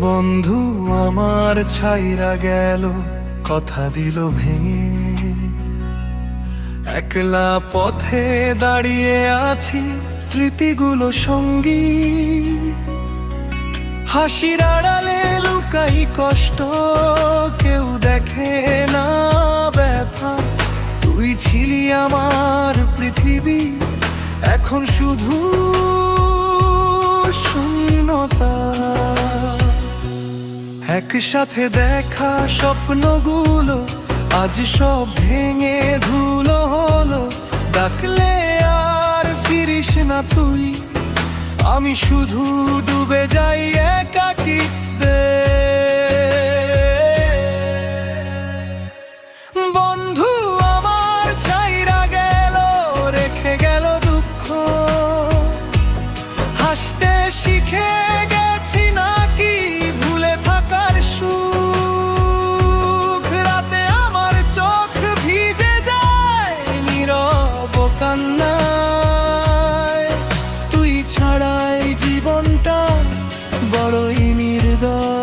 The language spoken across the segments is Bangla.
বন্ধু আমার ছাইরা গেল, কথা দিল ভেঙে। একলা পথে দাঁড়িয়ে আছি, স্মৃতিগুলো সঙ্গী। হাসির আড়ালে লুকাই কষ্ট, কেউ দেখে না ব্যথা। তুই ছিলি আমার পৃথিবী, এখন শুধু শূন্যতা। একসাথে দেখা স্বপ্নগুলো আজ সব ভেঙে ধুলো হলো। ডাকলে আর ফিরিস না তুই, আমি শুধু ডুবে যাই একাকিত্বে। বন্ধু আমার ছাইরা গেল, রেখে গেল দুঃখ। হাসতে শিখে গেছি নাকি ভুলে থাকার সুখ। রাতে আমার চোখ ভিজে যায় নীরব কান্নায়। তুই ছাড়াই জীবনটা বড়ই নির্দয়।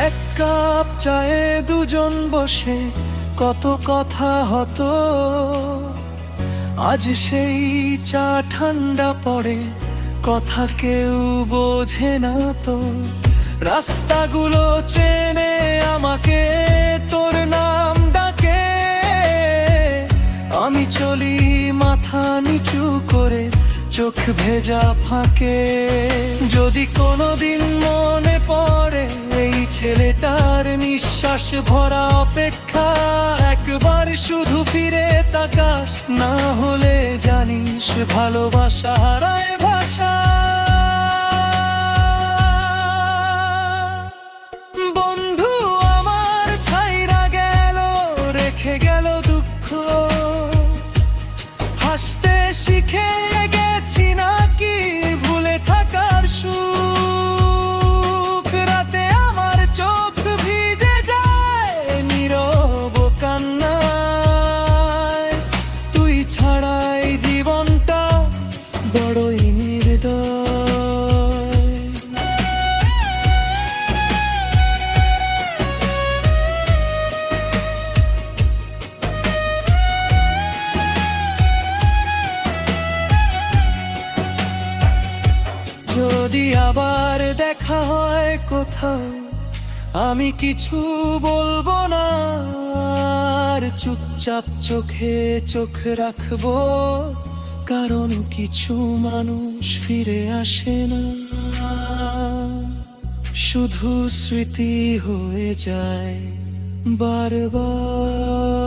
এক কাপ চায়ে দুজন বসে কত কথা হতো। আজ সেই চা ঠান্ডা পড়ে, কথা কেউ বোঝে না তো। রাস্তাগুলো চেনে আমাকে, তোর নাম ডাকে। আমি চলি মাথা নিচু করে, চোখ ভেজা ফাঁকে। যদি কোনোদিন মনে পড়ে এই ছেলেটার নিঃশ্বাস ভরা অপেক্ষা, একবার শুধু ফিরে তাকাস, না হলে জানিস ভালোবাসা হারায় ভাষা। বন্ধু আমার ছাইরা গেল, রেখে গেল দুঃখ। হাসতে শিখে গেছি নাকি ভুলে থাকার সুখ। রাতে আমার চোখ ভিজে যায় নীরব কান্নায়। তুই ছাড়াই জীবনটা বড়ই নির্দয়। যদি আবার দেখা হয় কোথাও, আমি কিছু বলবো না, আর চুপচাপ চোখে চোখ রাখবো। কারণ কিছু মানুষ ফিরে আসে না, শুধু স্মৃতি হয়ে যায় বারবার।